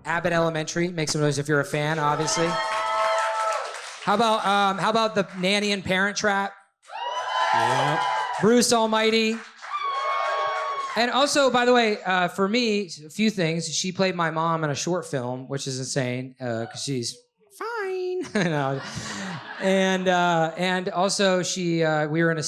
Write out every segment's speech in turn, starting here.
Abbott Elementary. Make some noise if you're a fan, obviously. How about the Nanny and Parent Trap? Yep. Bruce Almighty. And also, by the way, for me, a few things. She played my mom in a short film, which is insane because she's fine. No. And also we were in a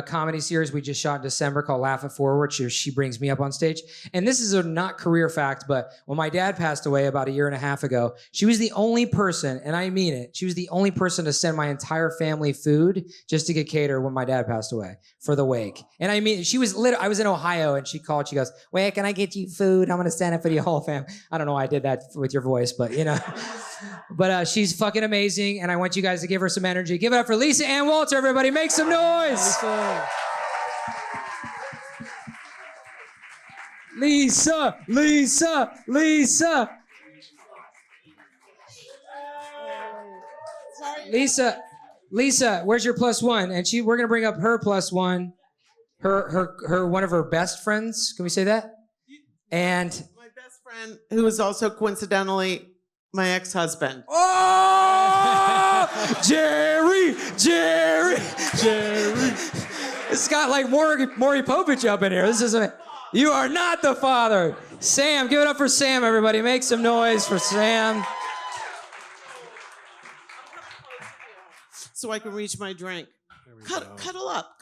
comedy series we just shot in December called Laugh It Forward. She brings me up on stage. And this is a not career fact, but when my dad passed away about 1.5 years ago, she was the only person, and I mean it, she was the only person to send my entire family food just to get catered when my dad passed away for the wake. And I mean, I was in Ohio and she called, she goes, "Wait, can I get you food? I'm going to send it for the whole family." I don't know why I did that with your voice, but you know. But she's fucking amazing, and I want you guys to give her some energy. Give it up for Lisa Ann Walter, everybody. Make some noise. Lisa, Lisa, Lisa. Lisa, where's your +1? And we're gonna bring up her +1. Her one of her best friends. Can we say that? And my best friend, who is also coincidentally my ex-husband. Oh, Jerry. It's got like Maury Povich up in here. You are not the father. Sam, give it up for Sam, everybody. Make some noise for Sam. So I can reach my drink. Cuddle up.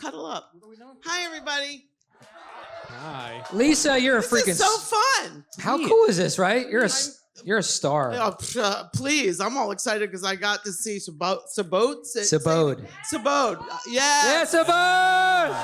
Hi, everybody. Hi. Lisa, you're a freaking... This is so fun. How cool is this, right? You're a star. Oh, please. I'm all excited because I got to see Sabode. Sabode. Yeah. Yeah, Sabode!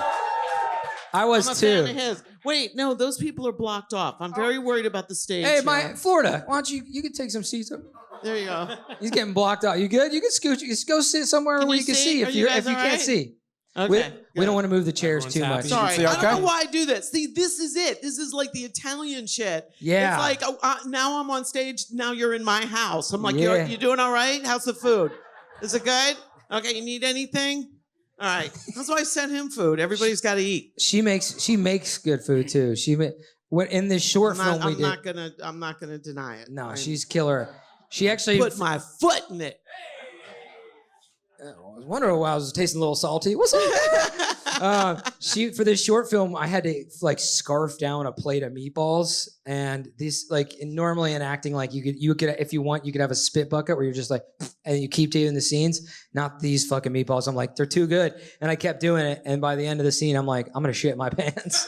I was I'm a too. fan of his. Wait, no, those people are blocked off. I'm very worried about the stage. Hey, here. Florida, why don't you can take some seats up. There you go. He's getting blocked out. You good? You can scoot. You just go sit somewhere where you can see if you can't see. Okay. We don't want to move the chairs Everyone's too happy. much. Sorry, Okay. I don't know why I do this. See, this is it. This is like the Italian shit. Yeah. It's like, now I'm on stage, now you're in my house. I'm like, Yeah. you doing all right? How's the food? Is it good? Okay, you need anything? All right. That's why I sent him food. Everybody's got to eat. She makes good food too. When in this short film we did. I'm not gonna deny it. No, she's killer. She actually put my foot in it. I was wondering why I was tasting a little salty. What's up? For this short film, I had to like scarf down a plate of meatballs, and these normally in acting, like you could if you want, you could have a spit bucket where you're just like, and you keep doing the scenes. Not these fucking meatballs. I'm like, they're too good, and I kept doing it. And by the end of the scene, I'm like, I'm gonna shit my pants.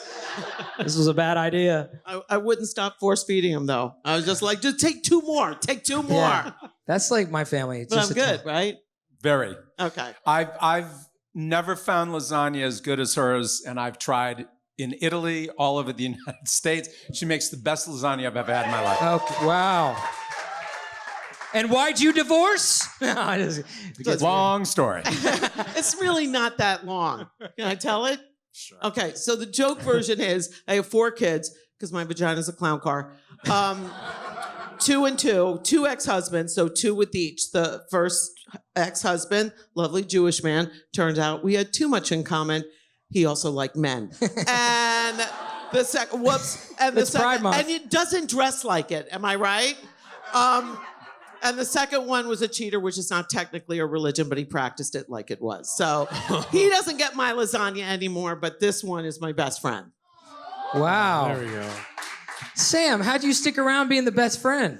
This was a bad idea. I wouldn't stop force feeding him though. I was just like, just take two more. Take two more. Yeah. That's like my family. It's But just I'm good, right? Very. Okay. I've never found lasagna as good as hers, and I've tried in Italy, all over the United States. She makes the best lasagna I've ever had in my life. Okay, wow. And why'd you divorce? Long story. It's really not that long. Can I tell it? Sure. Okay, so the joke version is I have 4 kids because my vagina's a clown car. 2 and 2, 2 ex-husbands, so 2 with each. The first ex-husband, lovely Jewish man, turns out we had too much in common. He also liked men. And the second, and the second, and it doesn't dress like it. Am I right? And the second one was a cheater, which is not technically a religion, but he practiced it like it was. So he doesn't get my lasagna anymore, but this one is my best friend. Wow. There we go. Sam, how'd you stick around being the best friend?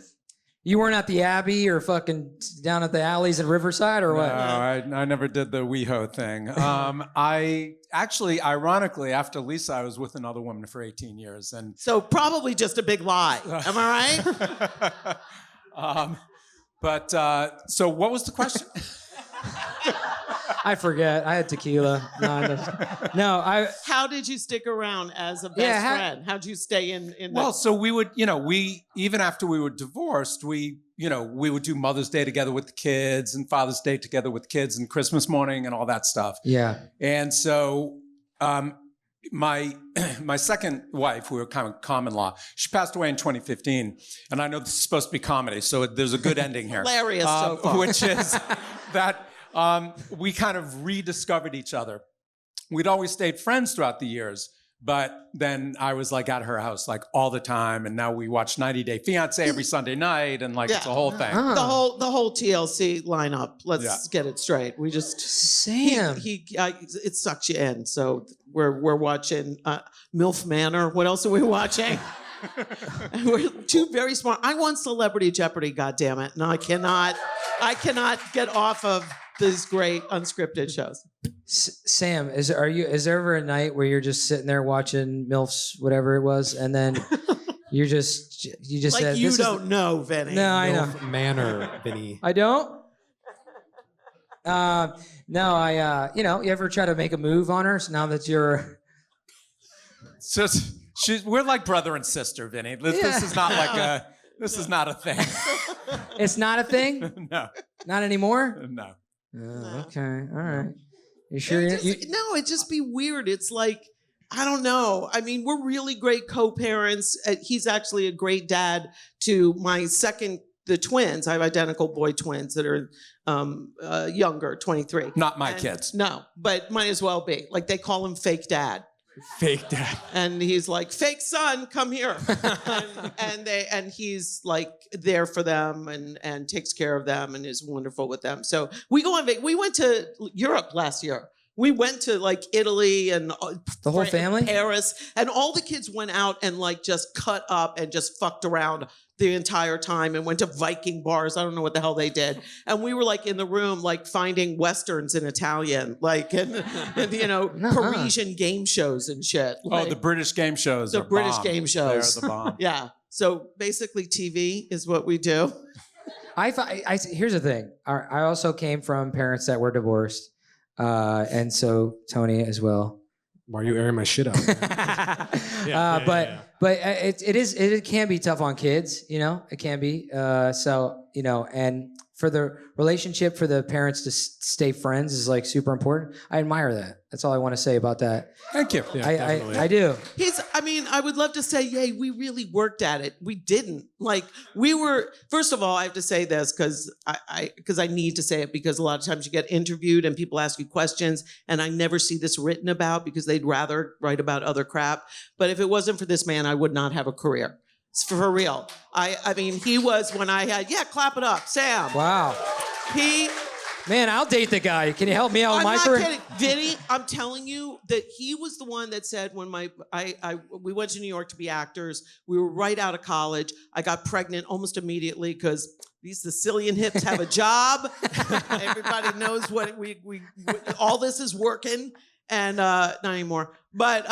You weren't at the Abbey or fucking down at the alleys in Riverside or what? No, I never did the WeHo thing. I actually, ironically, after Lisa, I was with another woman for 18 years. And so probably just a big lie. Am I right? So what was the question? I forget. I had tequila. No, How did you stick around as a best friend? How'd you stay in the... Well, so we would, even after we were divorced, we would do Mother's Day together with the kids and Father's Day together with the kids and Christmas morning and all that stuff. Yeah. And so my second wife, we were kind of common law, she passed away in 2015. And I know this is supposed to be comedy, so there's a good ending here. Hilarious so far. Which is that we kind of rediscovered each other. We'd always stayed friends throughout the years, But then I was like at her house like all the time, and now we watch 90 Day Fiancé every Sunday night, and like it's a whole thing. The whole TLC lineup. Let's get it straight. We just Sam. It sucks you in. So we're watching MILF Manor. What else are we watching? We're two very smart. I won Celebrity Jeopardy. God damn it! And I cannot get off of these great unscripted shows. Sam, is there ever a night where you're just sitting there watching MILFs, whatever it was, and then you just like said, you don't know, Vinny. No, I know. MILF Manor, Vinny. I don't. No, you ever try to make a move on her? So now that you're, We're like brother and sister, Vinny. This is not like this is not a thing. It's not a thing. No, not anymore. no. Okay, all right. You sure? No, it'd just be weird. It's like, I don't know. I mean, we're really great co-parents. He's actually a great dad to the twins. I have identical boy twins that are younger, 23. Not my kids. No, but might as well be. Like they call him fake dad. Fake dad. And he's like, fake son, come here. and he's like there for them and takes care of them and is wonderful with them. So we went to Europe last year. We went to like Italy and the whole family, Paris, and all the kids went out and like just cut up and just fucked around the entire time and went to Viking bars. I don't know what the hell they did. And we were like in the room, like finding Westerns in Italian, like, and Parisian game shows and shit. Like, the British game shows. The British game shows. They're the bomb. Yeah. So basically TV is what we do. Here's the thing. I also came from parents that were divorced. And so Tony as well. Why are you airing my shit out? But it can be tough on kids, it can be. And for the relationship for the parents to stay friends is like super important. I admire that. That's all I want to say about that. Thank you. Yeah, I do. I would love to say, yay, we really worked at it. We didn't. Like first of all, I have to say this because I need to say it because a lot of times you get interviewed and people ask you questions and I never see this written about because they'd rather write about other crap. But if it wasn't for this man, I would not have a career. It's for real. I mean, he was when I had, clap it up, Sam. Wow. Man, I'll date the guy. Can you help me out with my career? I'm not kidding. Vinny, I'm telling you that he was the one that said when we went to New York to be actors, we were right out of college. I got pregnant almost immediately because these Sicilian hips have a job. Everybody knows what we all this is working and not anymore. But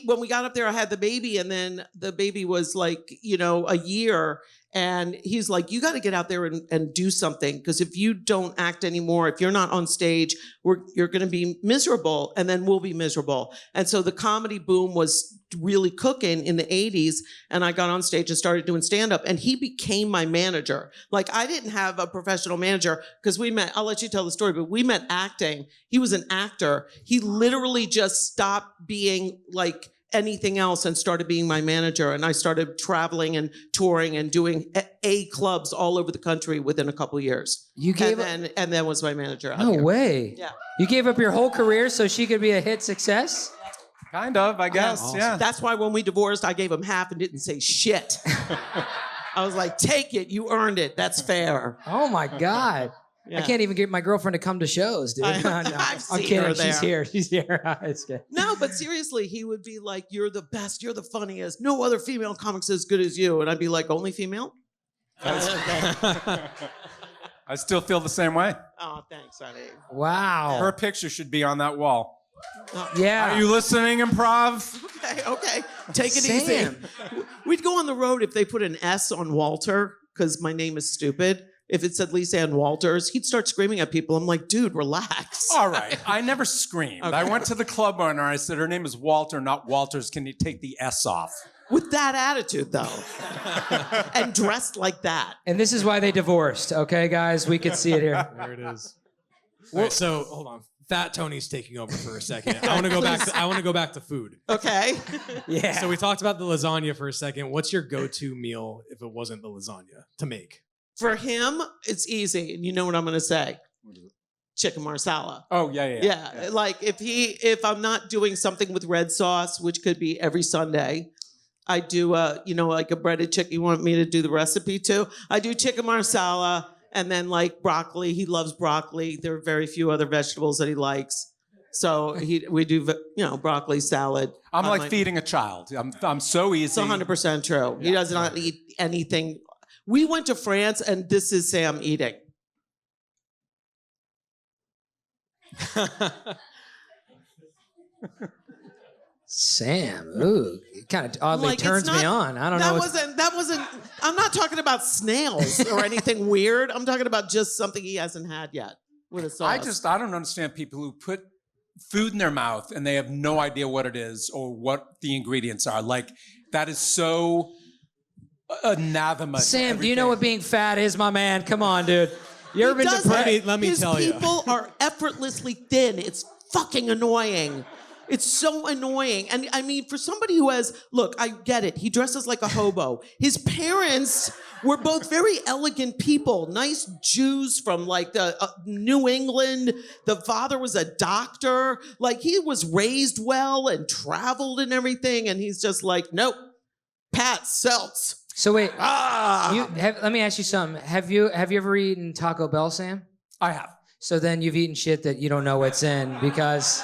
when we got up there, I had the baby, and then the baby was like, a year. And he's like, you got to get out there and do something. Because if you don't act anymore, if you're not on stage, you're going to be miserable. And then we'll be miserable. And so the comedy boom was really cooking in the 80s. And I got on stage and started doing stand-up. And he became my manager. Like, I didn't have a professional manager because we met, I'll let you tell the story, but we met acting. He was an actor. He literally just stopped being like anything else and started being my manager. And I started traveling and touring and doing A clubs all over the country within a couple of years. And then was my manager out No here. way. Yeah. You gave up your whole career so she could be a hit success? Kind of, I guess. Awesome. Yeah. That's why when we divorced, I gave him half and didn't say shit. I was like, take it. You earned it. That's fair. Oh, my God. Yeah. I can't even get my girlfriend to come to shows, dude. I've I'm seen kidding. her there. She's here. She's here. It's good. No, but seriously, he would be like, you're the best. You're the funniest. No other female comic's as good as you. And I'd be like, only female? I still feel the same way. Oh, thanks, honey. Wow. Her picture should be on that wall. Yeah. Are you listening, improv? Okay. Take it Sam. easy. We'd go on the road if they put an S on Walter, because my name is stupid. If it said Lisa Ann Walters, he'd start screaming at people. I'm like, dude, relax. All right. I never screamed. Okay. I went to the club owner. I said, her name is Walter, not Walters. Can you take the S off? With that attitude, though. And dressed like that. And this is why they divorced, okay, guys? We could see it here. There it is. All right, so hold on. Fat Tony's taking over for a second. I want to go back to food. Okay. Yeah. So we talked about the lasagna for a second. What's your go-to meal if it wasn't the lasagna to make? For him, it's easy. And you know what I'm going to say? chicken marsala. Oh, yeah. Yeah, like if I'm not doing something with red sauce, which could be every Sunday, I do like a breaded chicken. You want me to do the recipe too? I do chicken marsala and then like broccoli. He loves broccoli. There are very few other vegetables that he likes. So we do broccoli salad. I'm like feeding a child. I'm so easy. It's 100% true. He does not eat anything. We went to France and this is Sam eating. Sam, ooh, it kind of oddly turns me on. I don't know. That wasn't. I'm not talking about snails or anything weird. I'm talking about just something he hasn't had yet with a sauce. I don't understand people who put food in their mouth and they have no idea what it is or what the ingredients are. Like that is so anathema. Sam, do you know what being fat is, my man? Come on, dude. You ever been to let me tell you. People are effortlessly thin. It's fucking annoying. It's so annoying. And I mean, for somebody who look, I get it. He dresses like a hobo. His parents were both very elegant people, nice Jews from like the New England. The father was a doctor. Like he was raised well and traveled and everything. And he's just like, nope, Pat Seltz. So wait, let me ask you something. Have you ever eaten Taco Bell, Sam? I have. So then you've eaten shit that you don't know what's in because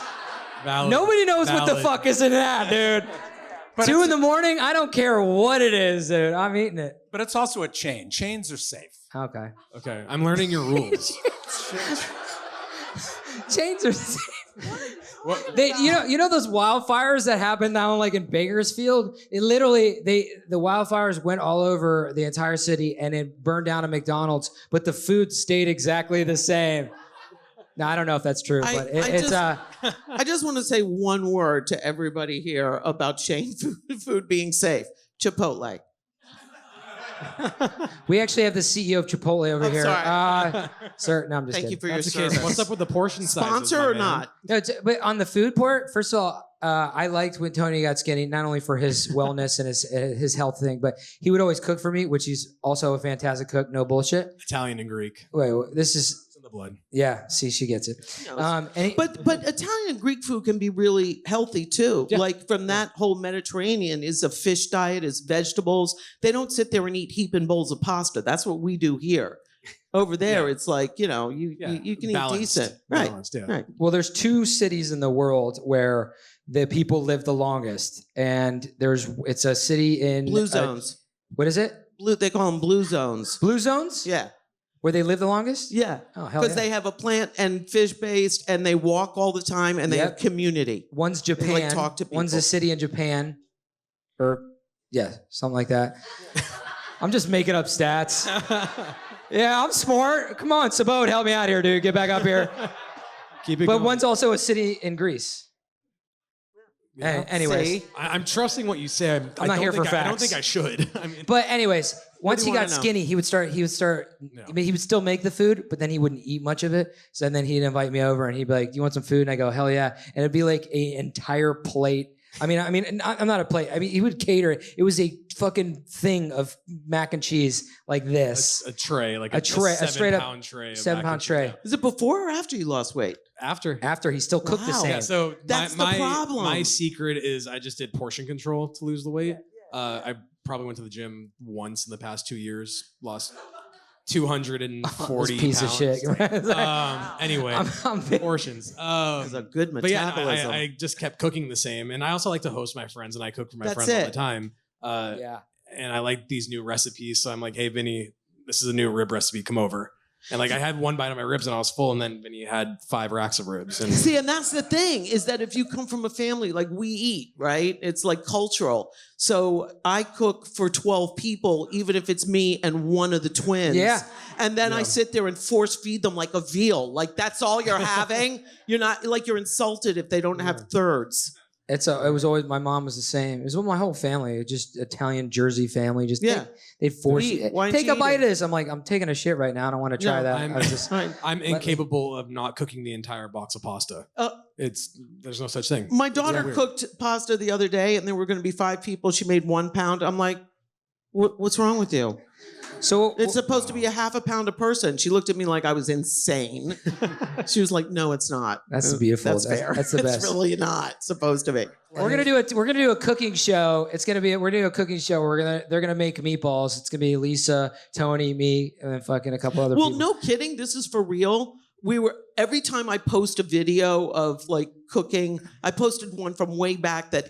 Valid. nobody knows what the fuck is in that, dude. But 2 in the morning, I don't care what it is, dude. I'm eating it. But it's also a chain. Chains are safe. Okay. Okay, I'm learning your rules. Chains are safe. You know those wildfires that happened down like in Bakersfield? It literally the wildfires went all over the entire city and it burned down a McDonald's, but the food stayed exactly the same. Now I don't know if that's true, but I just want to say one word to everybody here about chain food being safe. Chipotle. We actually have the CEO of Chipotle over here. Sorry. Sir, no, I'm just Thank kidding. you for your That's the service. case. What's up with the portion size? Sponsor or not? No, but on the food part, first of all, I liked when Tony got skinny, not only for his wellness and his health thing, but he would always cook for me, which he's also a fantastic cook. No bullshit. Italian and Greek. Wait, this is. It's in the blood. Yeah, see, she gets it. But Italian and Greek food can be really healthy too. Yeah. Like from that whole Mediterranean is a fish diet, is vegetables. They don't sit there and eat heaping bowls of pasta. That's what we do here. Over there, it's like, you can Balanced. eat decent. Balanced, Right. yeah. Right. Well, there's 2 cities in the world where the people live the longest, and it's a city in Blue zones. What is it? They call them blue zones. Blue zones? Yeah. Where they live the longest? Yeah. Oh, hell Because yeah. they have a plant and fish based and they walk all the time and they have community. One's They, Japan. like, talk to One's a people. city in Japan, or something like that. I'm just making up stats. Yeah, I'm smart. Come on, Sabot, help me out here, dude. Get back up here. Keep it But going. one's also a city in Greece. Yeah. Anyways. See? I'm trusting what you say. I'm not here for I don't facts. think I should. I mean, But anyways, once do he you got wanna know? skinny, he would start. I mean, he would still make the food, but then he wouldn't eat much of it. So then he'd invite me over, and he'd be like, "Do you want some food?" And I go, "Hell yeah!" And it'd be like an entire plate. I mean, I'm not a plate. I mean, he would cater it. It was a fucking thing of mac and cheese like this. a tray, like A tray, a 7 straight up pound tray. of 7 mac pound and cheese. tray. Yeah. Is it before or after you lost weight? After. After he still cooked the Wow. same. Yeah, so That's my the problem. My secret is I just did portion control to lose the weight. I probably went to the gym once in the past 2 years, lost 240 This piece of pounds. shit. Anyway, I'm big. portions. It's a good But yeah, metabolism. I just kept cooking the same, and I also like to host my friends, and I cook for my That's friends all it. the time. Yeah. And I like these new recipes, so I'm like, "Hey, Vinny, this is a new rib recipe. Come over." And like, I had one bite of my ribs, and I was full, and then Vinny had 5 racks of ribs. And See, and that's the thing is that if you come from a family like we eat, right? It's like cultural. So I cook for 12 people, even if it's me and one of the twins. Yeah. And then I sit there and force feed them like a veal. Like that's all you're having. You're not like you're insulted if they don't have thirds. It was always, my mom was the same. It was with my whole family, just Italian Jersey family. Just Yeah. they'd force Eat. you. Why don't Take you a eat bite it? of this. I'm like, I'm taking a shit right now. I don't want to try No, that. I'm- I was just, I'm incapable of not cooking the entire box of pasta. There's no such thing. My daughter weird. cooked pasta the other day, and there were going to be 5 people. She made 1 pound. I'm like, what's wrong with you? So It's supposed to be a half a pound a person. She looked at me like I was insane. She was like, "No, it's not." That's beautiful. That's fair. That's the best. It's really not supposed to be. We're gonna do a cooking show. We're doing a cooking show. They're gonna make meatballs. It's gonna be Lisa, Tony, me, and then fucking a couple other Well, people. no kidding. This is for real. Every time I post a video of like cooking, I posted one from way back that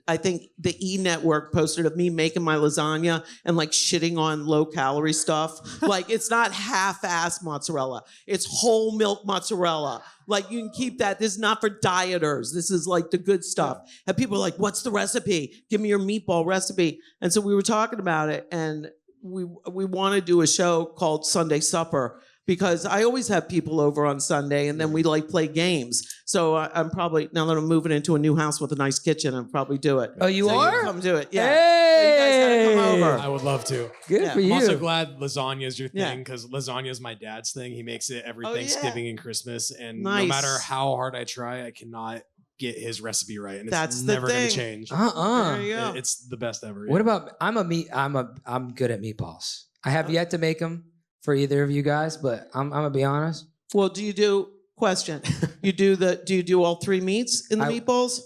I think the E Network posted of me making my lasagna and like shitting on low calorie stuff. Like it's not half-ass mozzarella. It's whole milk mozzarella. Like you can keep that. This is not for dieters. This is like the good stuff. And people are like, "What's the recipe? Give me your meatball recipe." And so we were talking about it, and we want to do a show called Sunday Supper, because I always have people over on Sunday, and then we like play games. So I'm probably, now that I'm moving into a new house with a nice kitchen, I'll probably do it. Oh, you are? Come do it, yeah. Hey! So you guys gotta come over. I would love to. Good Yeah. for I'm you. also glad lasagna is your Yeah. thing, because lasagna is my dad's thing. He makes it every Oh, yeah. Thanksgiving and Christmas, and no Nice. matter how hard I try, I cannot get his recipe right, and it's That's the never going thing. to change. There you go. It's the best ever. What about I'm good at meatballs. I have yet to make them for either of you guys, but I'm gonna be honest. Well, do you do all three meats in the meatballs?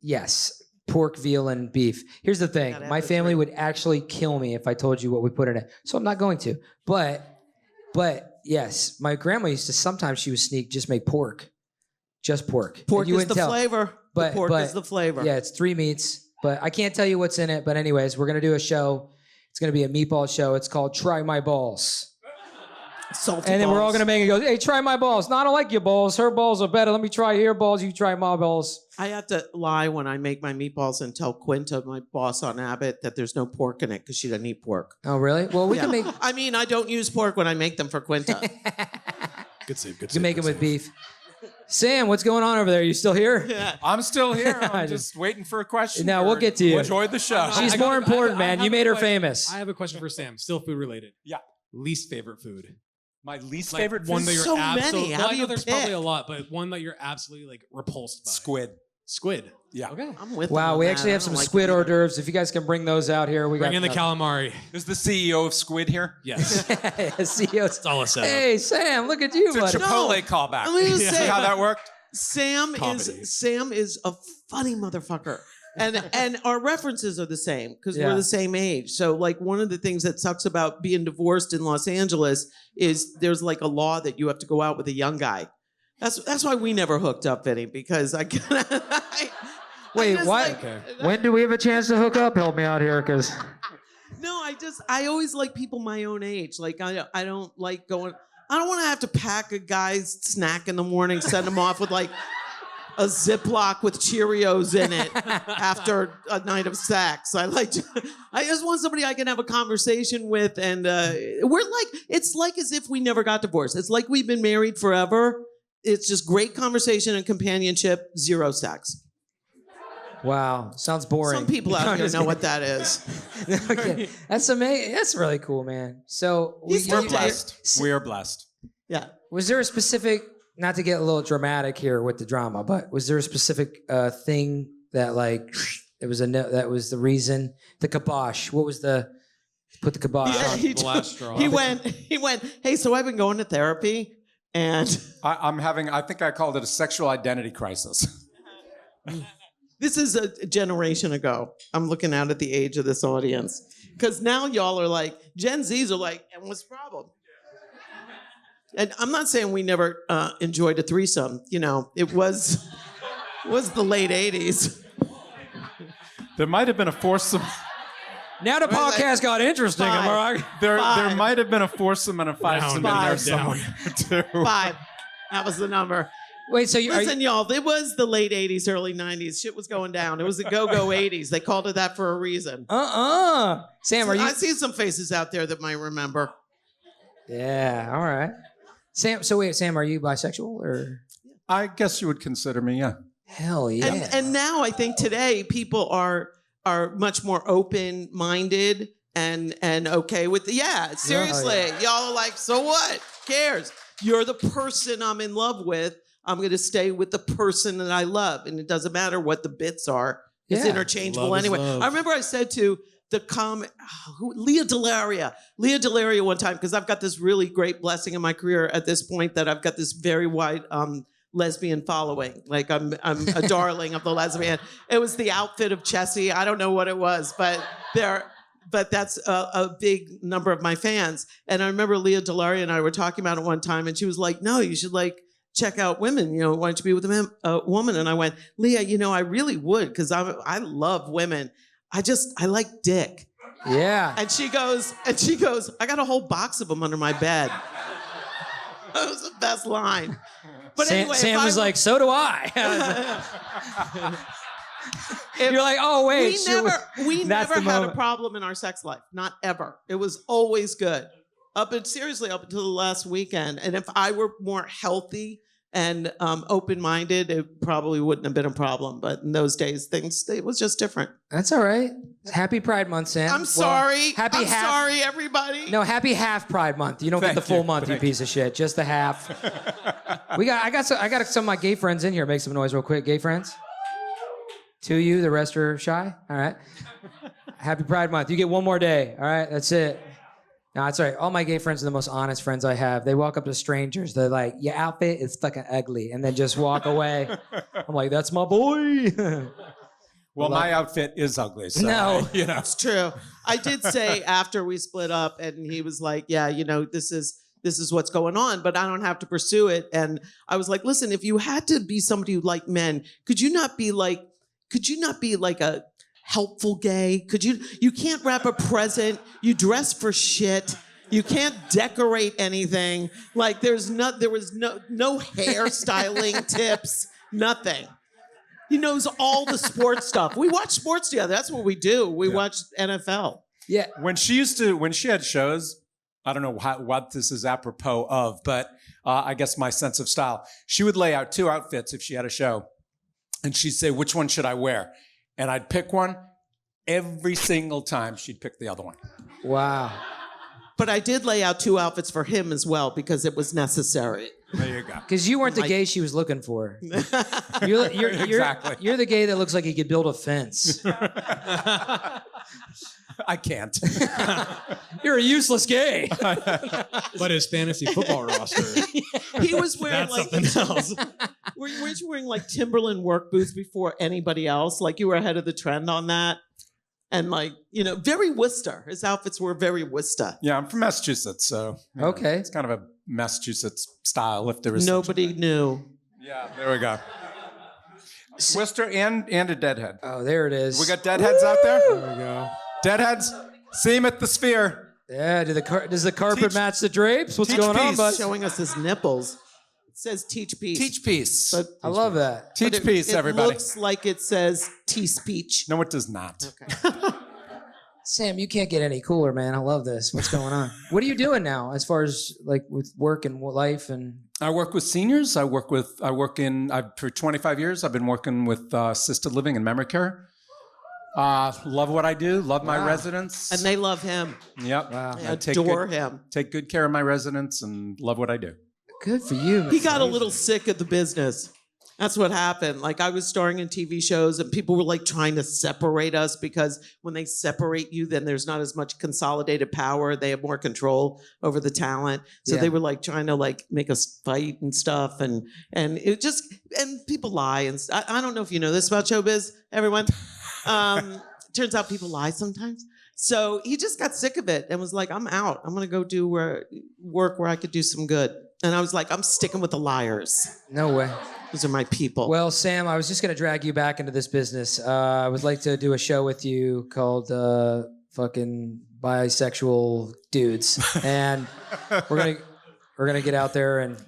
Yes, pork, veal, and beef. Here's the thing: Gotta have my the family three. would actually kill me if I told you what we put in it. So I'm not going to. But yes, my grandma used to sometimes she would sneak just make pork, just pork. And Pork you is wouldn't the tell. flavor. But Pork is the flavor. Yeah, it's 3 meats, but I can't tell you what's in it. But anyways, we're gonna do a show. It's gonna be a meatball show. It's called Try My Balls. Salty And then we're all balls. gonna make it go, hey, try my balls. No, I don't like your balls. Her balls are better. Let me try your balls. You try my balls. I have to lie when I make my meatballs and tell Quinta, my boss on Abbott, that there's no pork in it because she doesn't eat pork. Oh, really? Well, we can make I mean, I don't use pork when I make them for Quinta. Good save. Good you save. make good them with save. beef. Sam, what's going on over there? You still here? I'm still here. I I'm just waiting for a question. No, we'll get to you. Enjoy the show. She's I got- more I important, have- I man. have You a made her question- famous. I have a question for Sam. Still food related. Yeah. Least favorite food. My least Like, favorite one food? that you're So many. absolutely. How Well, do I know you there's pick? probably a lot, but one that you're absolutely like repulsed by. Squid. Squid. Yeah. Okay. I'm with Wow, them we on actually that. have I some don't like squid them hors either. d'oeuvres. If you guys can bring those out here, we Bring got in the calamari. Is the CEO of Squid here? Yes. CEOs. It's all a setup. Hey, Sam, look at you, It's a buddy. Chipotle callback. I'm gonna See say how that worked? Sam Comedy. is a funny motherfucker. And our references are the same because Yeah. we're the same age. So like one of the things that sucks about being divorced in Los Angeles is there's like a law that you have to go out with a young guy. That's why we never hooked up, Vinny, because Wait, what? Okay. When do we have a chance to hook up? Help me out here, because No, I always like people my own age. Like I don't like going. I don't want to have to pack a guy's snack in the morning, send him off with like a Ziploc with Cheerios in it after a night of sex. I just want somebody I can have a conversation with, and it's like as if we never got divorced. It's like we've been married forever. It's just great conversation and companionship, zero sex. wow, sounds boring. Some people out here know what that is. Okay. That's amazing. That's really cool, man. So He's We're still blessed. We are blessed. Yeah. Was there a specific, not to get a little dramatic here with the drama, but was there a specific thing that like it was that was the reason? The kibosh. What was the put the kibosh Yeah, on? he The last straw. He went, hey, so I've been going to therapy and I think I called it a sexual identity crisis. this is a generation ago. I'm looking out at the age of this audience. Because now y'all are like, Gen Zs are like, and what's the problem? And I'm not saying we never enjoyed a threesome. You know, it was the late 80s. There might have been a foursome. Now the podcast got interesting. Am I right? There Five. might have been a foursome and a fivesome in there Five. somewhere too. 5. That was the number. Wait, so you are Listen, y'all, it was the late 80s, early 90s. Shit was going down. It was the go-go 80s. They called it that for a reason. Sam, are you? I see some faces out there that might remember. Yeah, all right. Sam, so wait, Sam, are you bisexual or? I guess you would consider me, yeah. Hell yeah. And now I think today people are much more open-minded and okay with seriously. Yeah. Y'all are like, so what? Who cares? You're the person I'm in love with. I'm going to stay with the person that I love. And it doesn't matter what the bits are. It's Yeah. interchangeable Love is anyway. love. I remember I said to Leah Delaria one time, because I've got this really great blessing in my career at this point that I've got this very wide lesbian following. Like I'm a darling of the lesbian. It was the outfit of Chessie. I don't know what it was, but that's a big number of my fans. And I remember Leah Delaria and I were talking about it one time, and she was like, no, you should like check out women, why don't you be with a woman? And I went, Leah, I really would, because I love women. I like dick. Yeah. And she goes, I got a whole box of them under my bed. That was the best line. But anyway, Sam was like, so do I. You're like, oh wait. We never had a problem in our sex life. Not ever. It was always good. Up until the last weekend. And if I were more healthy and open-minded, it probably wouldn't have been a problem. But in those days, it was just different. That's all right. Happy Pride Month, Sam. I'm sorry. Sorry, everybody. No, happy half Pride Month. You don't get the full month, you piece of shit. Just the half. I got some of my gay friends in here. Make some noise real quick. Gay friends? 2 of you, the rest are shy? All right. Happy Pride Month. You get one more day. All right, that's it. No, it's all right. All my gay friends are the most honest friends I have. They walk up to strangers. They're like, your outfit is fucking ugly. And then just walk away. I'm like, that's my boy. Well, my outfit is ugly. So no. It's true. I did say after we split up, and he was like, yeah, this is what's going on, but I don't have to pursue it. And I was like, listen, if you had to be somebody who liked men, could you not be like a helpful gay? You can't wrap a present. You dress for shit. You can't decorate anything. Like there was no hairstyling tips, nothing. He knows all the sports stuff. We watch sports together. That's what we do. We watch NFL. Yeah. When she had shows, I don't know what this is apropos of, but I guess my sense of style. She would lay out 2 outfits if she had a show, and she'd say, which one should I wear? And I'd pick one. Every single time she'd pick the other one. Wow. But I did lay out 2 outfits for him as well because it was necessary. There you go. Because you weren't the gay she was looking for. Exactly. You're the gay that looks like he could build a fence. I can't. You're a useless gay. But his fantasy football roster. He was wearing that's something else. Were you wearing like Timberland work boots before anybody else? Like you were ahead of the trend on that? And very Worcester. His outfits were very Worcester. Yeah, I'm from Massachusetts, so okay. It's kind of a Massachusetts style if there is. Nobody knew. Yeah, there we go. Worcester and a deadhead. Oh, there it is. We got deadheads out there? There we go. Deadheads, see him at the Sphere. Yeah, does the carpet match the drapes? What's teach going on, peace. bud? Showing us his nipples. It says teach peace. Teach peace. But I love that. Teach peace, everybody. It looks like it says T-speech. No, it does not. Okay. Sam, you can't get any cooler, man. I love this. What's going on? What are you doing now as far as like with work and life and... I work with seniors. For 25 years, I've been working with assisted living and memory care. Love what I do. Love my residents. And they love him. Yep. Wow. They adore him. Take good care of my residents and love what I do. Good for you. He got a little sick of the business. That's what happened. Like I was starring in TV shows and people were like trying to separate us because when they separate you, then there's not as much consolidated power. They have more control over the talent. So they were like trying to like make us fight and stuff. And it just, and people lie. And I don't know if you know this about showbiz, everyone. Turns out people lie sometimes. So he just got sick of it and was like, I'm out. I'm going to go do work where I could do some good. And I was like, I'm sticking with the liars. No way. Those are my people. Well, Sam, I was just going to drag you back into this business. I would like to do a show with you called fucking Bisexual Dudes. And we're gonna get out there and...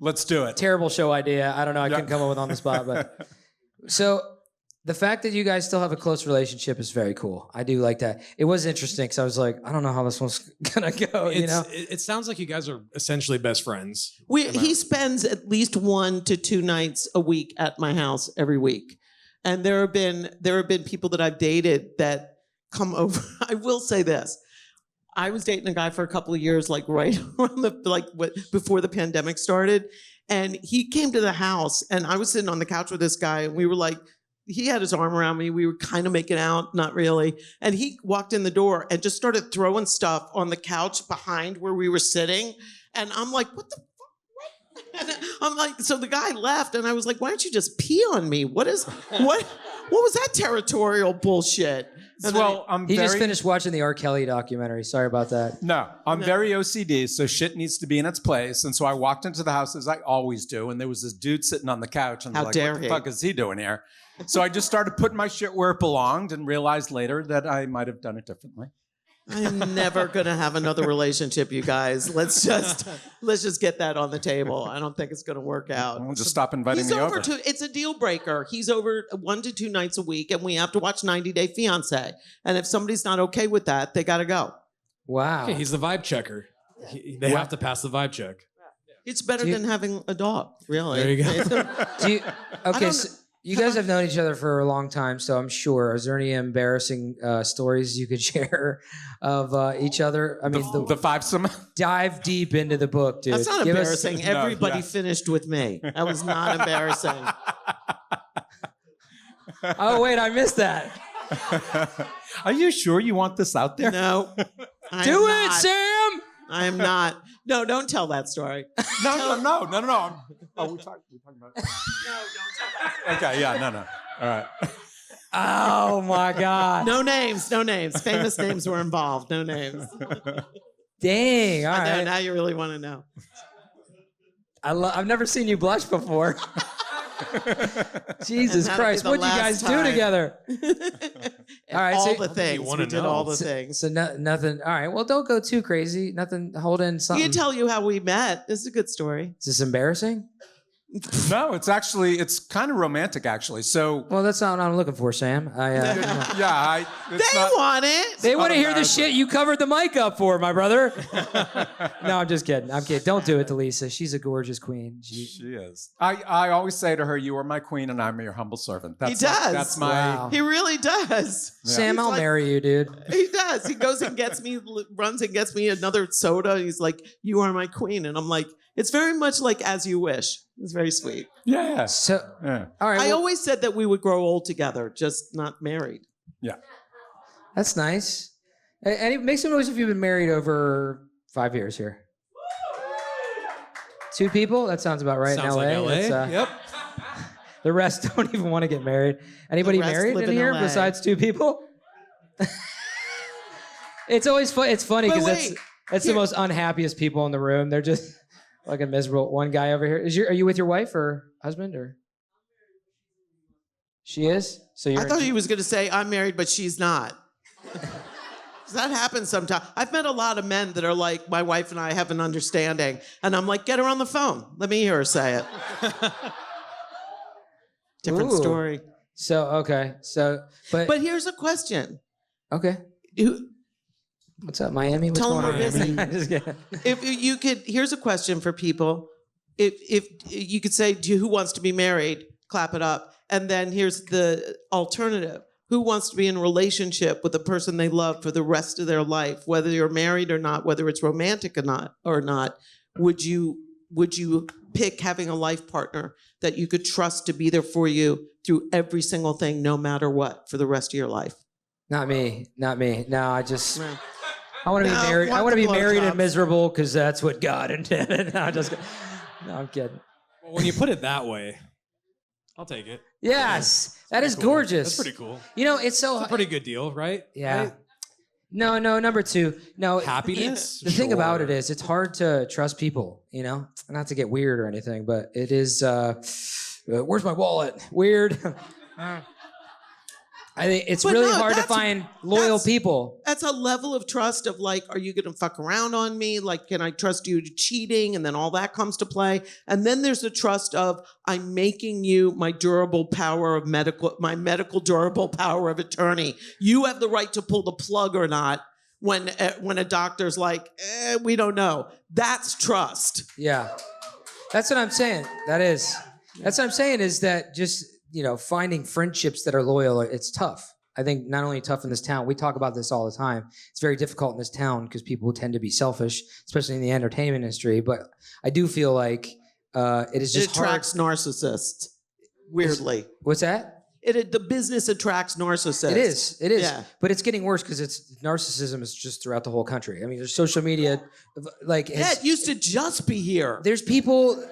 Let's do it. Terrible show idea. I don't know. I couldn't come up with on the spot. But so the fact that you guys still have a close relationship is very cool. I do like that. It was interesting because I was like, I don't know how this one's gonna go. It sounds like you guys are essentially best friends. He spends at least 1 to 2 nights a week at my house every week, and there have been people that I've dated that come over. I will say this: I was dating a guy for a couple of years, like right around before the pandemic started, and he came to the house, and I was sitting on the couch with this guy, and we were like, he had his arm around me. We were kind of making out, not really. And he walked in the door and just started throwing stuff on the couch behind where we were sitting. And I'm like, what the fuck? And I'm like, so the guy left and I was like, why don't you just pee on me? What was that territorial bullshit? And Well, He just finished watching the R. Kelly documentary. Sorry about that. No, I'm very OCD, so shit needs to be in its place. And so I walked into the house as I always do, and there was this dude sitting on the couch, and I was like, dare what the he? fuck is he doing here? So I just started putting my shit where it belonged and realized later that I might have done it differently. I'm never gonna have another relationship, you guys. Let's just get that on the table. I don't think it's gonna work out. We'll just stop inviting He's me over. It's a deal breaker. He's over 1 to 2 nights a week, and we have to watch 90 Day Fiance. And if somebody's not okay with that, they gotta go. Wow. Okay, he's the vibe checker. They have to pass the vibe check. It's better than having a dog, really. There you go. Okay, so you guys have known each other for a long time, so I'm sure. Is there any embarrassing stories you could share of each other? I mean, The fivesome? dive deep into the book, dude. That's not Give us- embarrassing. Everybody finished with me. That was not embarrassing. Oh, wait, I missed that. Are you sure you want this out there? No. I Do am it, not. Sam! I am not. No, don't tell that story. No. Oh, we're talking about it. No, don't tell that. Okay, yeah, no. All right. Oh, my God. No names. Famous names were involved. No names. Dang, all I know, right. now you really want to know. I've never seen you blush before. Jesus And that'll Christ, be the what'd you guys last do time. together? All right, all so- the things. wanna We did know. all the things. So nothing. All right, well, don't go too crazy. Nothing. Hold in You something. can tell you how we met. This is a good story. Is this embarrassing? No, it's kind of romantic, actually. So, Well, that's not what I'm looking for, Sam. yeah, it's They not, want it. They want to hear the embarrassing. shit you covered the mic up for, my brother. No, I'm just kidding. I'm kidding. Don't do it to Lisa. She's a gorgeous queen. She is. I always say to her, "You are my queen, and I'm your humble servant." He does. That's my. Wow. He really does. Sam, He's I'll like- marry you, dude. He does. He goes and runs and gets me another soda. He's like, "You are my queen," and I'm like, "It's very much like as you wish." It's very sweet. Yeah. So, Yeah. all right. I well, always said that we would grow old together, just not married. Yeah. that's nice. And make some noise if you've been married over 5 years here. 2 people? That sounds about right Sounds in LA. like LA. That's, Yep. The rest don't even want to get married. Anybody The rest married live in in here LA. besides 2 people? It's always fun. It's funny But because that's wait, the most unhappiest people in the room. They're just like a miserable one guy over here. Are you with your wife or husband or? She is. So you're. I thought he was going to say, "I'm married, but she's not." That happens sometimes. I've met a lot of men that are like, "My wife and I have an understanding," and I'm like, "Get her on the phone. Let me hear her say it." Different Ooh. story. So okay. So But here's a question: okay. Who- What's up, Miami? What's Tell 'em going we're on? busy. I'm just kidding. If you could, here's a question for people. If you could say, "Who wants to be married?" Clap it up. And then here's the alternative: who wants to be in a relationship with the person they love for the rest of their life, whether you're married or not, whether it's romantic or not? Would you pick having a life partner that you could trust to be there for you through every single thing, no matter what, for the rest of your life? Not me. No, I just. No. I want to No, be married. I want want to the be married and blowjobs. miserable because that's what God intended. No, I'm kidding. Well, when you put it that way, I'll take it. Yes, that is Cool. gorgeous. That's pretty cool. You know, it's so. It's a pretty good deal, right? Yeah. Right? No, number 2. No. Happiness? The thing about it Sure. is, it's hard to trust people, you know? Not to get weird or anything, but it is, where's my wallet? Weird. I think it's But really no, hard to that's- find loyal that's- people. That's a level of trust of like, are you going to fuck around on me? Like, can I trust you to cheating? And then all that comes to play. And then there's the trust of I'm making you my my medical durable power of attorney. You have the right to pull the plug or not when a doctor's like, we don't know. That's trust. Yeah. That's what I'm saying. That's what I'm saying is that just, finding friendships that are loyal, it's tough. I think not only tough in this town, we talk about this all the time. It's very difficult in this town because people tend to be selfish, especially in the entertainment industry. But I do feel like it is It just hard. attracts narcissists. Weirdly. What's that? the business attracts narcissists. It is. Yeah. But it's getting worse because narcissism is just throughout the whole country. I mean, there's social media, like It used to just be here. there's people.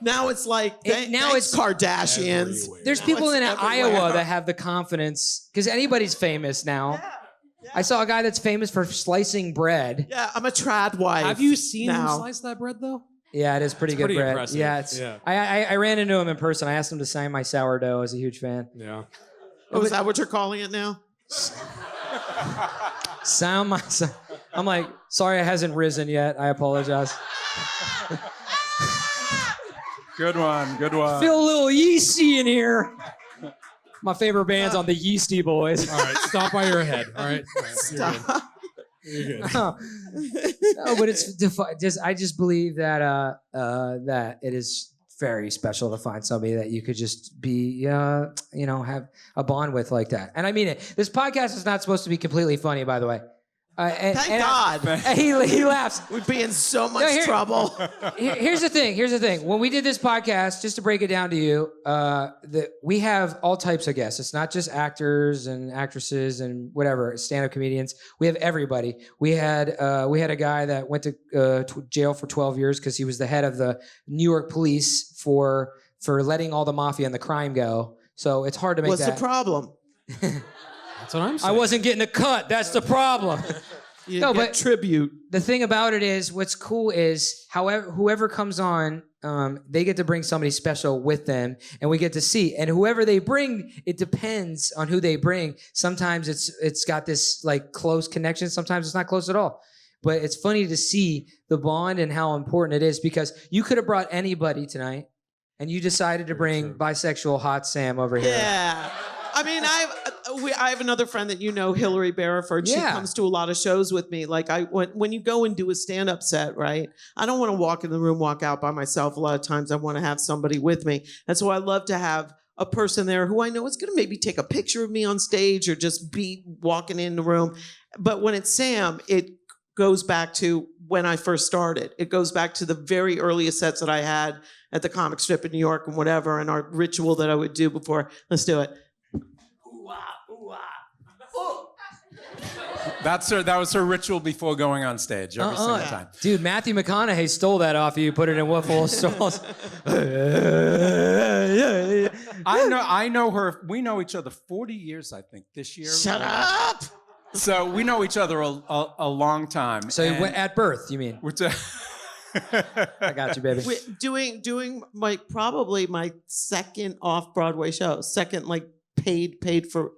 Now it's like Now thanks, it's Kardashians. everywhere. There's Now people it's in everywhere. Iowa that have the confidence because anybody's famous now. I saw a guy that's famous for slicing bread. Yeah, I'm a trad wife. Have you seen him now. slice that bread though? Yeah, it is pretty good pretty bread. impressive. Yeah, it's. Yeah. I ran into him in person. I asked him to sign my sourdough. I was a huge fan. Yeah. Oh, is that what you're calling it now? Sound my. I'm like, sorry, it hasn't risen yet. I apologize. Good one. Good one. Feel a little yeasty in here. My favorite band's on the Yeasty Boys. All right, stop while you're ahead. All right. Stop. You're good. No, but it's I just believe that that it is very special to find somebody that you could just be have a bond with like that. And I mean it. This podcast is not supposed to be completely funny, by the way. Thank God. He laughs. We'd be in so much No, here- trouble. Here's the thing. When we did this podcast, just to break it down to you, we have all types of guests. It's not just actors and actresses and whatever, stand-up comedians. We have everybody. We had a guy that went to jail for 12 years because he was the head of the New York police for letting all the mafia and the crime go. So it's hard to make What's that. the problem? That's what I'm I saying. wasn't getting a cut. That's the problem. You No, get but- tribute. The thing about it is, what's cool is, whoever comes on, they get to bring somebody special with them, and we get to see. And whoever they bring, it depends on who they bring. Sometimes it's got this like close connection. Sometimes it's not close at all. But it's funny to see the bond and how important it is because you could have brought anybody tonight, and you decided to bring bisexual hot Sam over here. Yeah. I mean, I have another friend that you know, Hillary Barriford. She Yeah. comes to a lot of shows with me. Like when you go and do a stand-up set, right? I don't want to walk in the room, walk out by myself. A lot of times I want to have somebody with me. And so I love to have a person there who I know is going to maybe take a picture of me on stage or just be walking in the room. But when it's Sam, it goes back to when I first started. It goes back to the very earliest sets that I had at the comic strip in New York and whatever, and our ritual that I would do before. Let's do it. That was her ritual before going on stage every single time. Dude, Matthew McConaughey stole that off you, put it in Waffle Stalls. I know her. We know each other 40 years, I think, this year. Shut up! So we know each other a long time. So you and went at birth, you mean? we're t- I got you, baby. Doing probably my second off Broadway show, second like paid for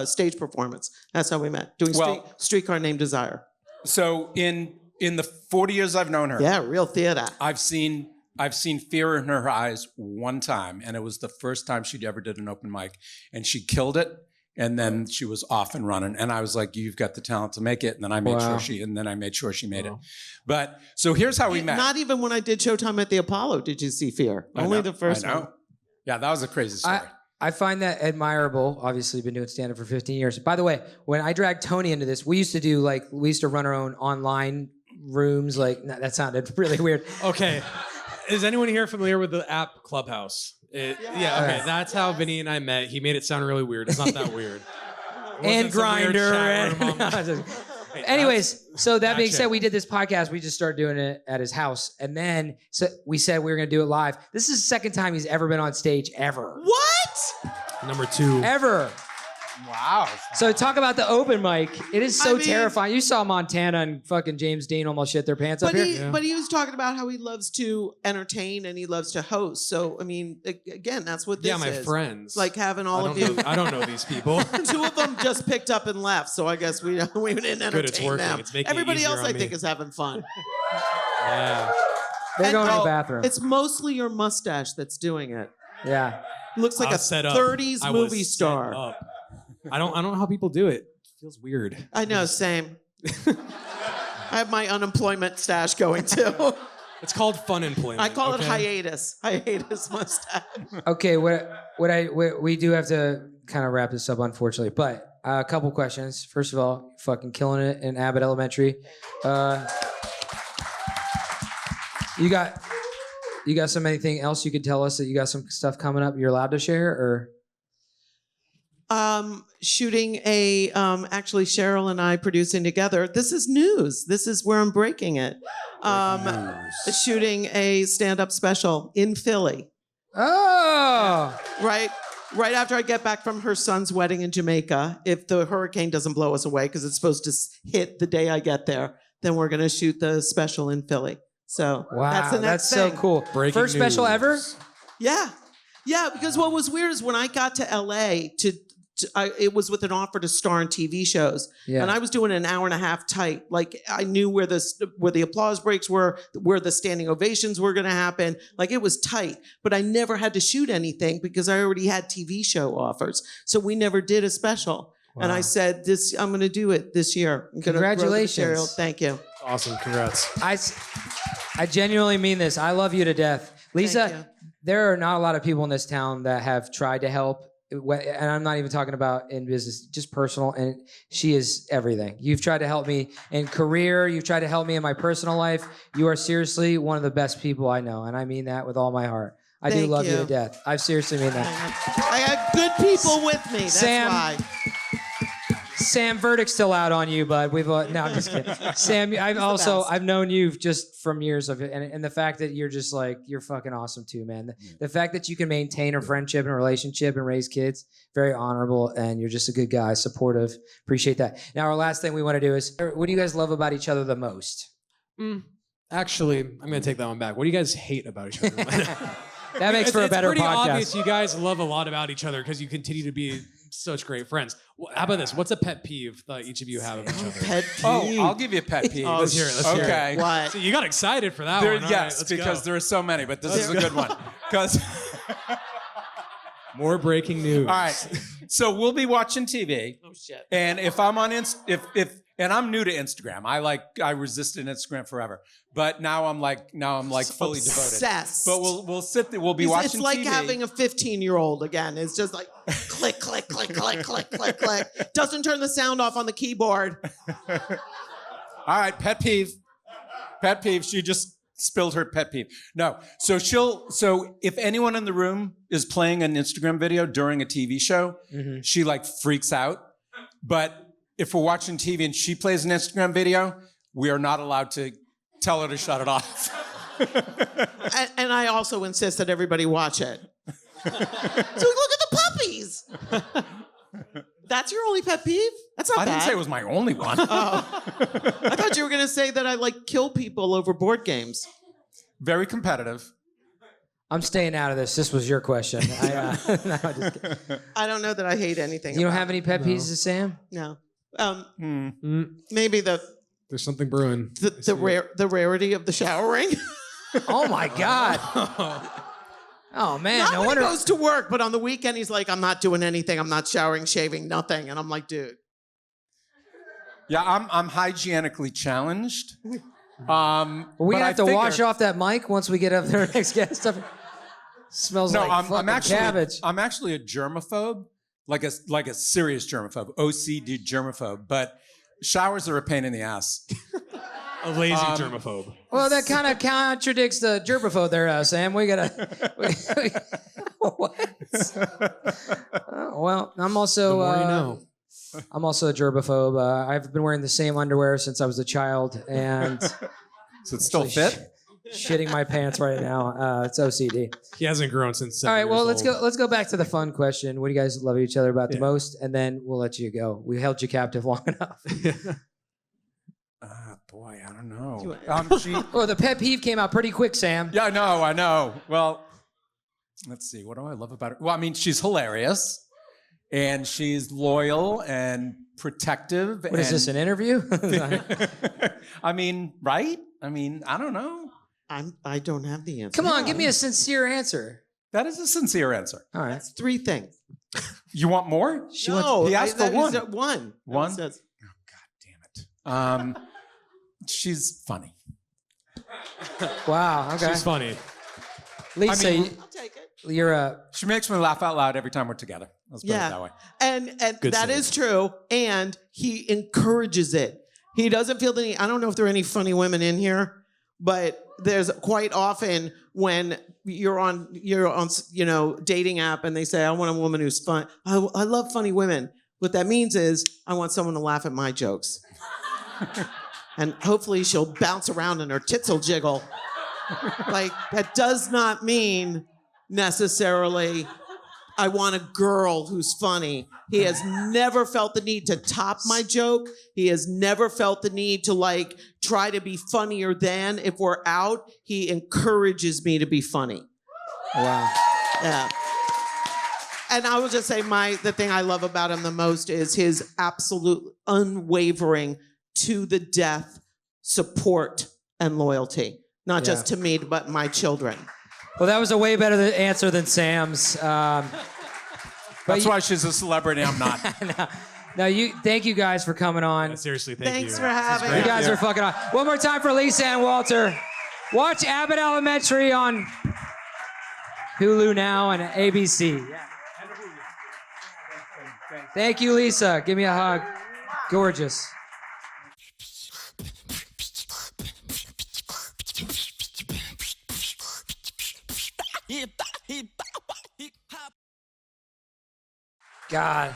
stage performance. That's how we met. Doing Streetcar Named Desire. So in the 40 years I've known her, Yeah, real theater. I've seen fear in her eyes one time, and it was the first time she'd ever did an open mic, and she killed it. And then she was off and running, and I was like, "You've got the talent to make it." And then I made sure she made it. But so here's how we met. Not even when I did Showtime at the Apollo did you see Fear. Only the first one. Yeah, that was a crazy story. I find that admirable. Obviously, been doing stand-up for 15 years. By the way, when I dragged Tony into this, we used to run our own online rooms. That sounded really weird. Okay. Is anyone here familiar with the app Clubhouse? Okay. That's how Vinny and I met. He made it sound really weird. It's not that weird. And Grindr. Anyways, so that being said, we did this podcast. We just started doing it at his house. And then we said we were going to do it live. This is the second time he's ever been on stage, ever. What? Number 2. Ever. Wow. So talk about the open mic. It is so terrifying. You saw Montana and fucking James Dean almost shit their pants up here. But he was talking about how he loves to entertain and he loves to host. So, I mean, again, that's what this is. Yeah, my friends. Like having all of you. I don't know these people. 2 of them just picked up and left. So I guess we didn't entertain Good, it's working. them. It's making it Everybody easier else, on I me. think, is having fun. Yeah. They're going to the bathroom. It's mostly your mustache that's doing it. Yeah. Looks like I a was set up. 30s I was movie set star. up. I don't know how people do it. It feels weird. I know, same. I have my unemployment stash going too. It's called fun employment. I call it okay? hiatus mustache. Okay, we do have to kind of wrap this up, unfortunately. But a couple questions. First of all, fucking killing it in Abbott Elementary. You You got anything else you could tell us that you got some stuff coming up you're allowed to share, or? Shooting actually Cheryl and I producing together. This is news. This is where I'm breaking it. Shooting a stand-up special in Philly. Oh! Right after I get back from her son's wedding in Jamaica, if the hurricane doesn't blow us away, because it's supposed to hit the day I get there, then we're going to shoot the special in Philly. So wow, that's the next thing. So cool. Breaking First special news. ever? Yeah. Yeah, because what was weird is when I got to LA it was with an offer to star in TV shows, and I was doing an hour and a half tight. Like I knew where the applause breaks were, where the standing ovations were going to happen. Like it was tight, but I never had to shoot anything because I already had TV show offers. So we never did a special. Wow. And I said, I'm going to do it this year. I'm Congratulations! Thank you. Awesome, congrats. I genuinely mean this. I love you to death, Lisa. There are not a lot of people in this town that have tried to help. And I'm not even talking about in business, just personal. And she is everything. You've tried to help me in career. You've tried to help me in my personal life. You are seriously one of the best people I know. And I mean that with all my heart. I do love you to death. I seriously mean that. I got good people with me. That's why. Sam, verdict's still out on you, bud. No, I'm just kidding. Sam, I've known you just from years of it, and the fact that you're just like, you're fucking awesome too, man. The fact that you can maintain a friendship and a relationship and raise kids, very honorable, and you're just a good guy, supportive. Appreciate that. Now, our last thing we want to do is, what do you guys love about each other the most? Actually, I'm going to take that one back. What do you guys hate about each other? That makes for a better podcast. It's pretty obvious you guys love a lot about each other because you continue to be such great friends. How about this? What's a pet peeve that each of you have about each other? Pet peeve. Oh, I'll give you a pet peeve. Let's hear it. Let's hear it. What? So you got excited for that one. Yes, because there are so many, but this is a good one. Because more breaking news. All right, so we'll be watching TV. Oh shit! And if I'm on and I'm new to Instagram. I resisted Instagram forever, but now I'm like fully obsessed. devoted. But we'll sit there. We'll be watching. It's like TV. having a 15-year-old again. It's just like click, click, click, click, click, click, click. Doesn't turn the sound off on the keyboard. All right, pet peeve. Pet peeve. She just spilled her pet peeve. No. So if anyone in the room is playing an Instagram video during a TV show, she like freaks out. But if we're watching TV and she plays an Instagram video, we are not allowed to tell her to shut it off. and I also insist that everybody watch it. So look at the puppies. That's your only pet peeve? That's not bad. I didn't say it was my only one. Oh. I thought you were going to say that I like kill people over board games. Very competitive. I'm staying out of this. This was your question. No, just kidding. I don't know that I hate anything. You don't have any pet peeves, Sam? No. Maybe there's something brewing. The rarity of the showering. Oh my God. Oh man. Not no when wonder he goes to work, but on the weekend he's like, I'm not doing anything. I'm not showering, shaving, nothing. And I'm like, dude. Yeah, I'm hygienically challenged. We have to wash off that mic once we get up there next guest. Smells like fucking cabbage. I'm actually a germaphobe. Like a serious germaphobe, OCD germaphobe, but showers are a pain in the ass. A lazy germaphobe. Well, that kind of contradicts the germaphobe there, Sam. We gotta. What? Well, I'm also. The more you know. I'm also a germaphobe. I've been wearing the same underwear since I was a child, and so it's still fit. Shitting my pants right now. It's OCD. He hasn't grown since 7 All right, well, years let's go back to the fun question. What do you guys love each other about the most? And then we'll let you go. We held you captive long enough. Boy, I don't know. The pet peeve came out pretty quick, Sam. Yeah, I know. Well, let's see. What do I love about her? Well, I mean, she's hilarious, and she's loyal and protective. What is this, an interview? I mean, right? I mean, I don't know. I don't have the answer. Come on, give me a sincere answer. That is a sincere answer. All right. That's 3 things. You want more? He asked for one. One. One? Oh, God damn it. She's funny. Wow, okay. She's funny. Lisa, I'll take it. you're She makes me laugh out loud every time we're together. Let's put it that way. And Good that save. is true. And he encourages it. He doesn't feel the need. I don't know if there are any funny women in here, but there's quite often when you're on dating app and they say, I want a woman who's fun. I love funny women. What that means is I want someone to laugh at my jokes. And hopefully she'll bounce around and her tits will jiggle. Like, that does not mean necessarily I want a girl who's funny. He has never felt the need to top my joke. He has never felt the need to try to be funnier than. If we're out, he encourages me to be funny. Wow. Yeah. And I will just say the thing I love about him the most is his absolute unwavering to the death support and loyalty. Not just to me, but my children. Well, that was a way better answer than Sam's. That's why she's a celebrity. I'm not. Thank you guys for coming on. Yeah, seriously, thank you. Thanks for having me. You guys are fucking on. One more time for Lisa and Walter. Watch Abbott Elementary on Hulu now and ABC. Thank you, Lisa. Give me a hug. Gorgeous. God.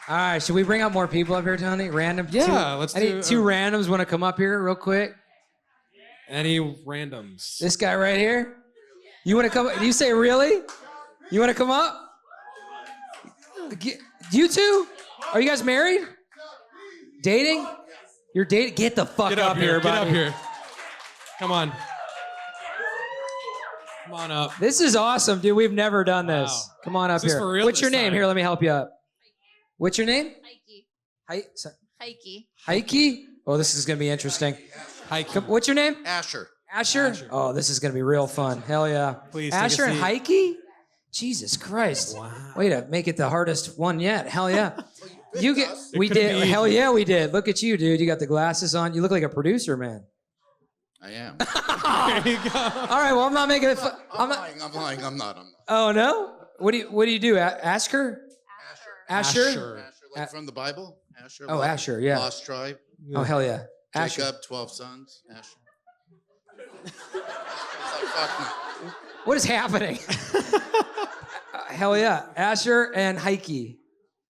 All right, should we bring up more people up here, Tony? Random? Yeah, let's do... Two randoms want to come up here real quick? Any randoms? This guy right here? You want to come? You say really? You want to come up? You two? Are you guys married? Dating? You're dating? Get the fuck up here, buddy. Get up here. Come on. Come on up. This is awesome, dude. We've never done this. Wow. Come on up Is this here. for real What's your this name? time? Here, let me help you up. What's your name? Heike. Heike? Oh, this is going to be interesting. Heike. What's your name? Asher. Asher? Oh, this is going to be real fun. Hell yeah. Please take a Asher and seat. Heike? Jesus Christ. Wow. Way to make it the hardest one yet. Hell yeah. We couldn't did. be Hell easy. yeah, we did. Look at you, dude. You got the glasses on. You look like a producer, man. I am. There you go. All right, well, I'm not making it fun. I'm lying. I'm not. Oh, no? What do you do? Ask her? Asher? Asher. Asher, like from the Bible. Asher. Oh, like Asher, yeah. Lost tribe. Oh, hell yeah. Asher. Jacob, 12 sons. Asher. It's like, fuck me. What is happening? Hell yeah. Asher and Heike.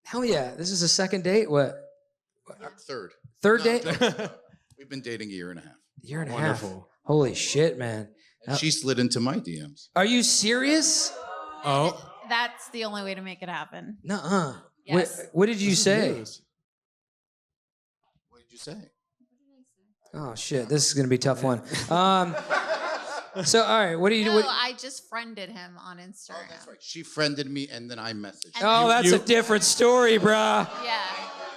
Hell yeah. This is a second date? What? Third. Third No, date? third. We've been dating a year and a half. Year and a Wonderful. half. Holy shit, man. And she slid into my DMs. Are you serious? Oh. That's the only way to make it happen. Nuh-uh. Yes. What did you say? News. What did you say? Oh shit, this is gonna be a tough one. So all right, what do you do? No, I just friended him on Instagram. Oh, that's right. She friended me and then I messaged. Oh, that's a different story, bruh. Yeah.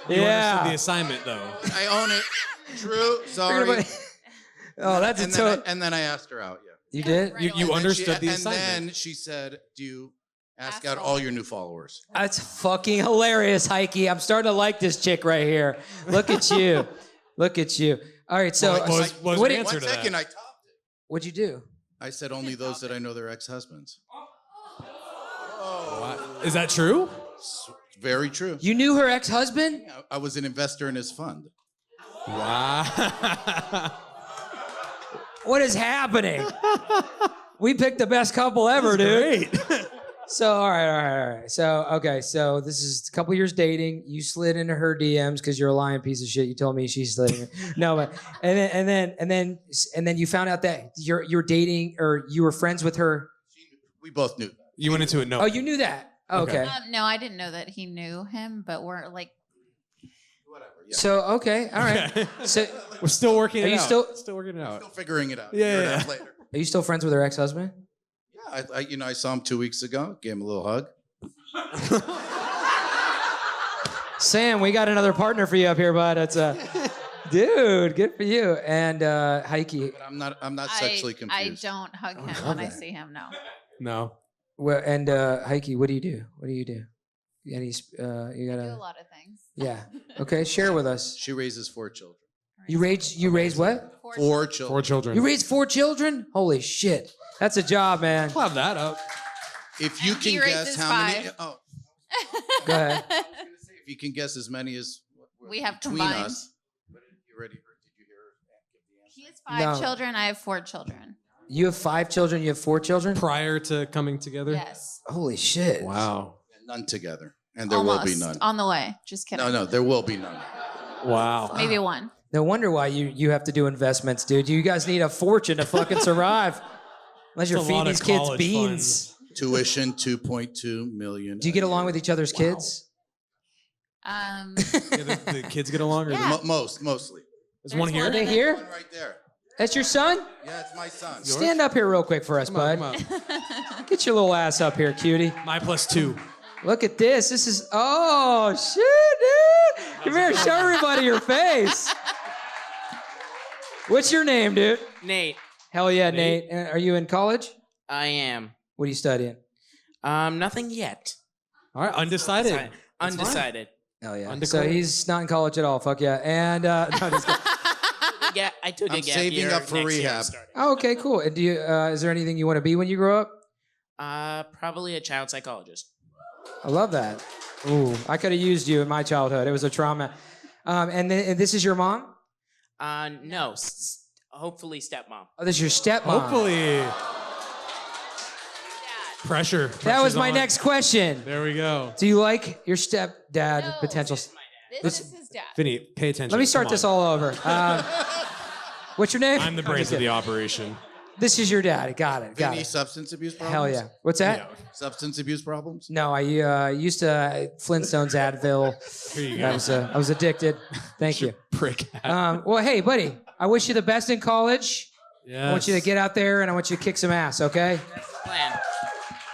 You Yeah. understood the assignment, though. I own it. True. Sorry. Oh, that's and a then total. and then I asked her out. Yeah. You did? Right. You And then understood the and assignment. then she said, "Do you ask out Asshole. all your new followers?" That's fucking hilarious, Heike. I'm starting to like this chick right here. Look at you. Look at you. All right, so What was what the did- answer 1 to that? second, I topped it. what'd you do? I said only those that I know their ex-husbands. Is that true? Very true. You knew her ex-husband? I was an investor in his fund. Wow. What is happening? We picked the best couple ever, dude. Great. So, all right. So, okay. So this is a couple years dating. You slid into her DMs because you're a lying piece of shit. You told me she slid in. No, but and then you found out that you're dating or you were friends with her. We both knew. You went into it no. Oh, you knew that. Oh, okay. No, I didn't know that he knew him, but we're like, Whatever. Yeah. So okay, all right. Okay. So We're still working Are it you out. still- working it out. Still figuring it out. Yeah, a year and a yeah. half later. are you still friends with her ex-husband? Yeah, I saw him 2 weeks ago. Gave him a little hug. Sam, we got another partner for you up here, bud. It's dude, good for you. And Heike. But I'm not sexually I confused. don't hug him love when I that. see him. No. No. Well, and Heike, what do you do? What do you do? Any you I do gotta a lot of things. yeah. Okay, share with us. She raises 4 children. You raise what? 4 children. 4 children. You raised 4 children? Holy shit. That's a job, man. Cloud that up. If you He can guess raises how many, 5. oh, Go ahead. if you can guess as many as We have between combined. us. But you ready? Did you hear her give the answer? He has 5 No. children. I have 4 children. You have 5 children. You have 4 children. Prior to coming together? Yes. Holy shit! Wow. None together. And there Almost. will be none. On the way. Just kidding. No, there will be none. Wow. Maybe 1. No wonder why you have to do investments, dude. You guys need a fortune to fucking survive. Unless you're It's a feeding lot these of kids college beans. funds. Tuition, 2.2 million. Do you get along with each other's kids? Yeah, the kids get along? Or Yeah. Mostly. There's one There's here? Are one they in it. here? One right there. That's your son? Yeah, it's my son. Stand up here real quick for us, Come on, bud. come on. Get your little ass up here, cutie. My+2. Look at this. This is, oh, shit, dude. Come here, show everybody your face. What's your name, dude? Nate, Hell yeah, Nate. Are you in college? I am. What are you studying? Nothing yet. All right, undecided. Sorry, undecided. Hell yeah. So Undeclared. he's not in college at all. Fuck yeah. And, no, just kidding. Yeah, I took a I'm gap saving year up for next year rehab. starting. Oh, okay, cool. And do you, is there anything you want to be when you grow up? Probably a child psychologist. I love that. Ooh, I could have used you in my childhood. It was a trauma. And this is your mom? No, hopefully stepmom. Oh, this is your stepmom. Hopefully. Pressure. That was Pressure's my on. next question. There we go. Do you like your stepdad No. potential? This is his dad. Vinny, pay attention. Let me start Come this on. all over. What's your name? I'm the brains of the operation. This is your dad. Got it. Got Any it. substance abuse problems? Hell yeah. What's that? Yeah. Substance abuse problems? No, I used to Flintstones Advil. Here you go. I was addicted. Thank you. Prick. Well, hey, buddy, I wish you the best in college. Yes. I want you to get out there and I want you to kick some ass, okay? Plan.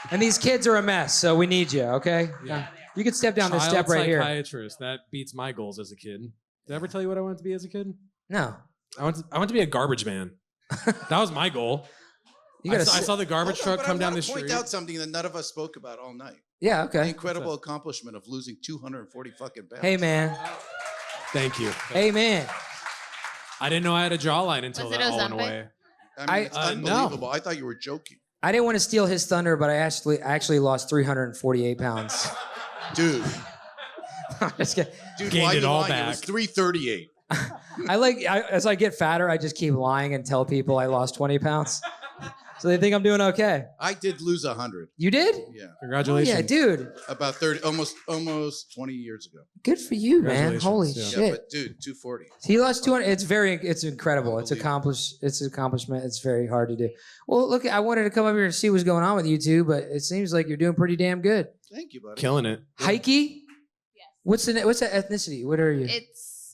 And these kids are a mess, so we need you, okay? Yeah. You can step down this Child step right here. psychiatrist. That beats my goals as a kid. Did I ever tell you what I wanted to be as a kid? No. I want to be a garbage man. That was my goal. You I gotta. saw the garbage truck But come I down wanna the point street. out something that none of us spoke about all night. Yeah. The Okay. incredible accomplishment of losing 240 fucking pounds. Hey, man. Thank you. Hey, man. I didn't know I had a jawline until Was it that all went Ozempic? away. I mean, it's no. unbelievable. I thought you were joking. I didn't want to steal his thunder, but I actually lost 348 pounds. Dude. Just kidding. Dude, Gained why it you all lying? It was back. 338. As I get fatter, I just keep lying and tell people I lost 20 pounds. So they think I'm doing okay. I did lose 100. You did? Yeah. Oh, Congratulations. yeah, dude. About 30, almost 20 years ago. Good for you, man. Congratulations, Holy yeah. Yeah, shit. but dude, 240. He lost 200. It's incredible. It's Unbelievable. It's an accomplishment. It's very hard to do. Well, look, I wanted to come up here and see what's going on with you two, but it seems like you're doing pretty damn good. Thank you, buddy. Killing it. Heike? Yes. What's the ethnicity? What are you?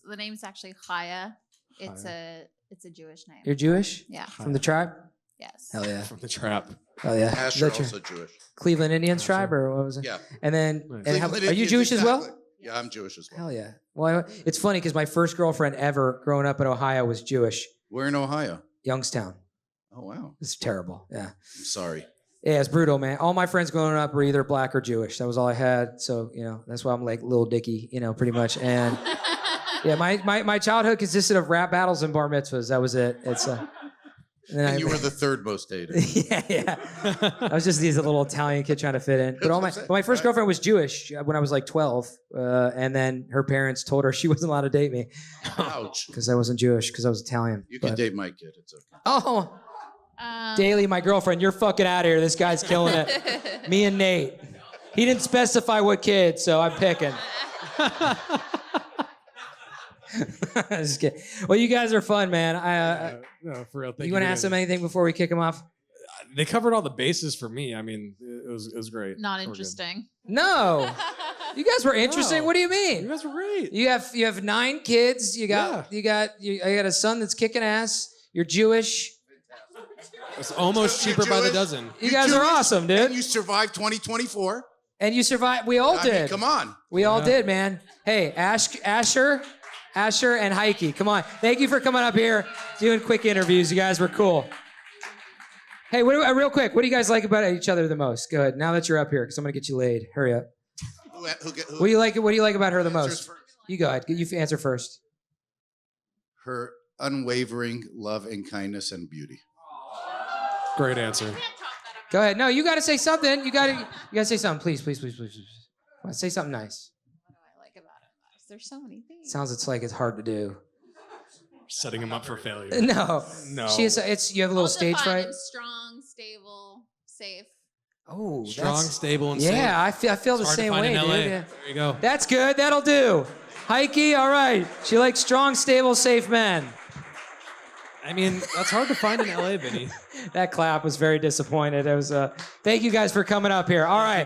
The name's actually Chaya. It's a Jewish name. You're Jewish? Yeah. From the tribe? Yes. Hell yeah. From the trap. Hell yeah. Asher, That's your also Jewish. Cleveland Indians tribe, or what was it? Yeah. And then, Nice. and how, Cleveland are you Indians, Jewish as well? exactly. Yeah, I'm Jewish as well. Hell yeah. Well, it's funny because my first girlfriend ever growing up in Ohio was Jewish. We're in Ohio. Youngstown. Oh, wow. It's terrible. Yeah. I'm sorry. Yeah, it's brutal, man. All my friends growing up were either black or Jewish. That was all I had. So, that's why I'm like Lil Dicky, pretty much. And yeah, my childhood consisted of rap battles and bar mitzvahs. That was it. And you were the third most dated. yeah. I was just this little Italian kid trying to fit in. But my first girlfriend was Jewish when I was like 12. And then her parents told her she wasn't allowed to date me Ouch. because I wasn't Jewish, because I was Italian. You can But- date my kid. It's okay. Oh, Daly, my girlfriend, you're fucking out of here. This guy's killing it. Me and Nate. He didn't specify what kid, so I'm picking. Just kidding. Well, you guys are fun, man. No, for real. Thank You want to for ask doing them anything before we kick them off? it. They covered all the bases for me. I mean, it was great. Not We're good. interesting. No. You guys were interesting. No. What do you You mean? guys were great. You have 9 kids. I got a son that's kicking ass. You're Jewish. It's almost So you're cheaper by the Jewish? dozen. You You're guys are Jewish, awesome, And dude. you survived 2024. And you survived. We all I mean, did. come on. We all Yeah. did, man. Hey, Asher, and Heike, come on. Thank you for coming up here, doing quick interviews. You guys were cool. Hey, real quick, what do you guys like about each other the most? Go ahead. Now that you're up here, because I'm gonna get you laid. Hurry up. Who What do you like? What do you like about her the answers most? first? You go ahead. You answer first. Her unwavering love and kindness and beauty. Great answer. Go ahead. No, you got to say something. You got to say something. Please. Come on, say something nice. What do I like about him? There's so many things. Sounds like it's hard to do. Setting him up for failure. No. No. You have a little I'll stage define fright. him strong, stable, safe. Oh, Strong, that's- stable, and safe. Yeah, I feel the It's hard to same find way, in dude. LA. Yeah. There you go. That's good. That'll do. Heike, all right. She likes strong, stable, safe men. I mean, that's hard to find in LA, Vinny. That clap was very disappointed. It was. Thank you guys for coming up here. All right.